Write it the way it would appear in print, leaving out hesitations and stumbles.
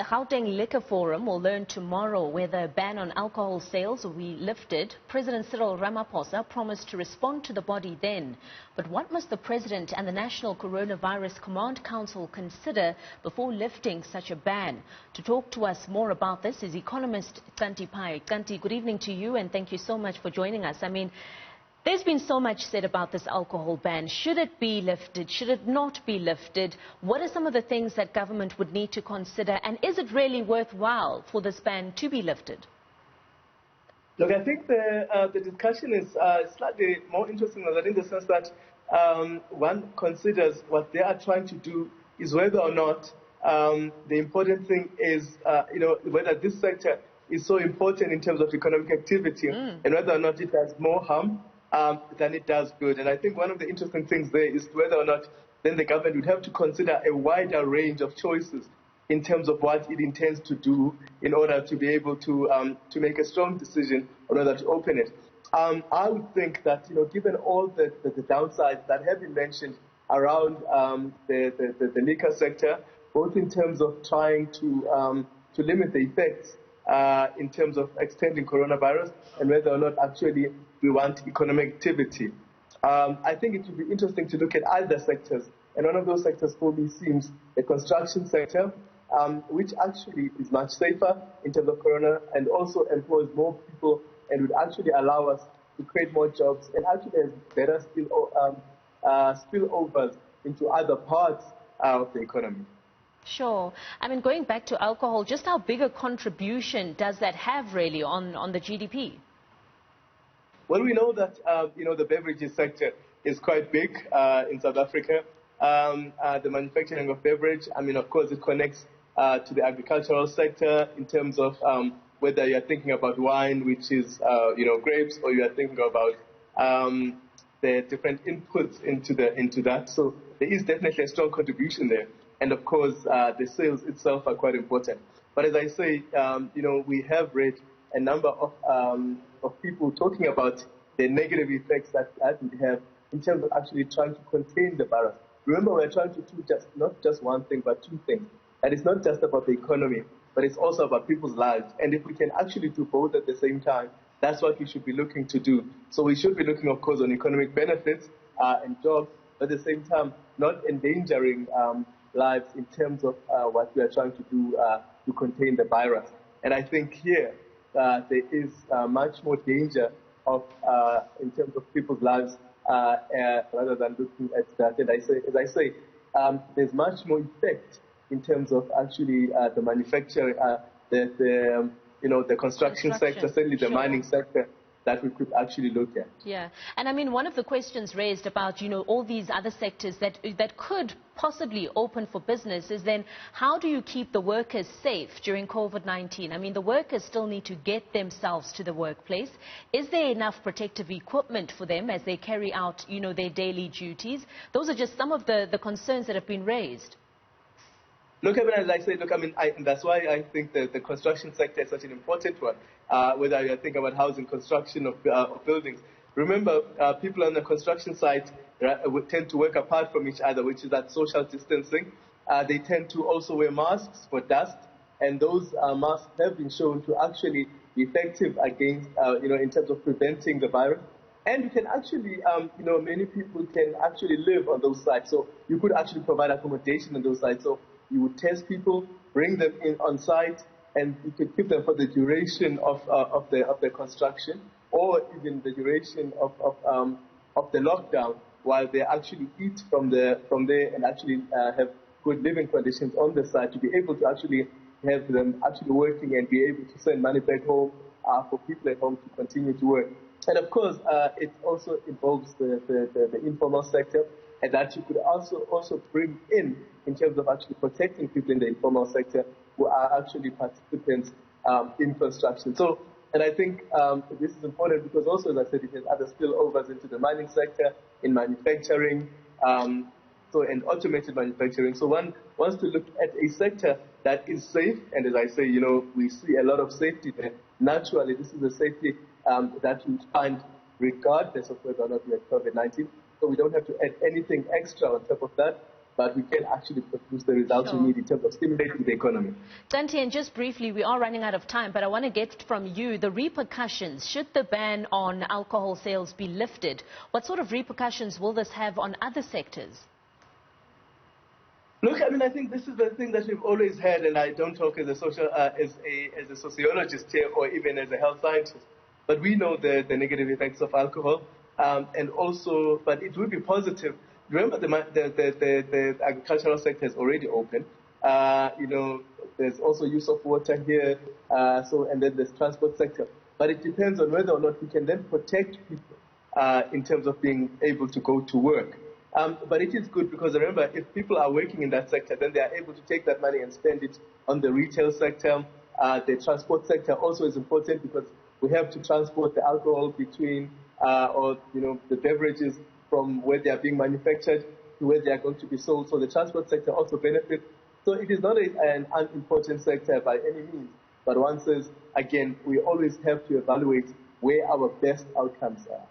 Gauteng Liquor Forum will learn tomorrow whether a ban on alcohol sales will be lifted. President Cyril Ramaphosa promised to respond to the body then. But what must the President and the National Coronavirus Command Council consider before lifting such a ban? To talk to us more about this is Economist Xhanti Payi. Xhanti, good evening to you and thank you so much for joining us. There's been so much said about this alcohol ban. Should it be lifted? Should it not be lifted? What are some of the things that government would need to consider? And is it really worthwhile for this ban to be lifted? Look, I think the discussion is slightly more interesting than that, in the sense that one considers what they are trying to do is whether or not the important thing is, whether this sector is so important in terms of economic activity and whether or not it does more harm than it does good. And I think one of the interesting things there is whether or not then the government would have to consider a wider range of choices in terms of what it intends to do in order to be able to make a strong decision on whether to open it. I would think that, given all the downsides that have been mentioned around the liquor sector, both in terms of trying to limit the effects in terms of extending coronavirus and whether or not actually we want economic activity. I think it would be interesting to look at other sectors, and one of those sectors for me seems the construction sector, which actually is much safer in terms of corona and also employs more people and would actually allow us to create more jobs and actually has better spillovers into other parts of the economy. Sure. Going back to alcohol, just how big a contribution does that have really on the GDP? Well, we know that, the beverages sector is quite big in South Africa. The manufacturing of beverage, of course, it connects to the agricultural sector in terms of whether you're thinking about wine, which is, grapes, or you are thinking about the different inputs into that. So there is definitely a strong contribution there. And, of course, the sales itself are quite important. But as I say, we have read a number of people talking about the negative effects that would have in terms of actually trying to contain the virus. Remember, we're trying to do not just one thing, but two things. And it's not just about the economy, but it's also about people's lives. And if we can actually do both at the same time, that's what we should be looking to do. So we should be looking, of course, on economic benefits and jobs, but at the same time, not endangering lives in terms of what we are trying to do to contain the virus. And I think here there is much more danger in terms of people's lives rather than looking at that. And as I say, there's much more effect in terms of actually the manufacturing, the construction sector, certainly the mining sector, that we could actually look at. Yeah, and one of the questions raised about, all these other sectors that could possibly open for business is then how do you keep the workers safe during COVID-19? The workers still need to get themselves to the workplace. Is there enough protective equipment for them as they carry out, their daily duties? Those are just some of the concerns that have been raised. Look, as I say, that's why I think that the construction sector is such an important one, whether you think about housing, construction of buildings. Remember, people on the construction site would tend to work apart from each other, which is that social distancing. They tend to also wear masks for dust, and those masks have been shown to actually be effective against, in terms of preventing the virus. And you can actually, many people can actually live on those sites. So you could actually provide accommodation on those sites. So you would test people, bring them in on site, and you could keep them for the duration of the construction, or even the duration of the lockdown, while they actually eat from there and actually have good living conditions on the site to be able to actually have them actually working and be able to send money back home for people at home to continue to work. And of course, it also involves the informal sector, and that you could also bring in terms of actually protecting people in the informal sector who are actually participants in construction. So, and I think this is important because also, as I said, it has other spillovers into the mining sector, in manufacturing, and automated manufacturing. So one wants to look at a sector that is safe, and as I say, we see a lot of safety there. Naturally, this is a safety that you find regardless of whether or not we have COVID-19. So we don't have to add anything extra on top of that. but we can actually produce the results we need in terms of stimulating the economy. Xhanti, and just briefly, we are running out of time, but I want to get from you the repercussions. Should the ban on alcohol sales be lifted, what sort of repercussions will this have on other sectors? Look, I mean, I think this is the thing that we've always had, and I don't talk as a sociologist here or even as a health scientist, but we know the negative effects of alcohol, and also, but it will be positive. Remember, the agricultural sector is already open. There's also use of water here, and then there's transport sector. But it depends on whether or not we can then protect people in terms of being able to go to work. But it is good because, remember, if people are working in that sector, then they are able to take that money and spend it on the retail sector. The transport sector also is important because we have to transport the alcohol between, the beverages from where they are being manufactured to where they are going to be sold. So the transport sector also benefits. So it is not an unimportant sector by any means. But one says, again, we always have to evaluate where our best outcomes are.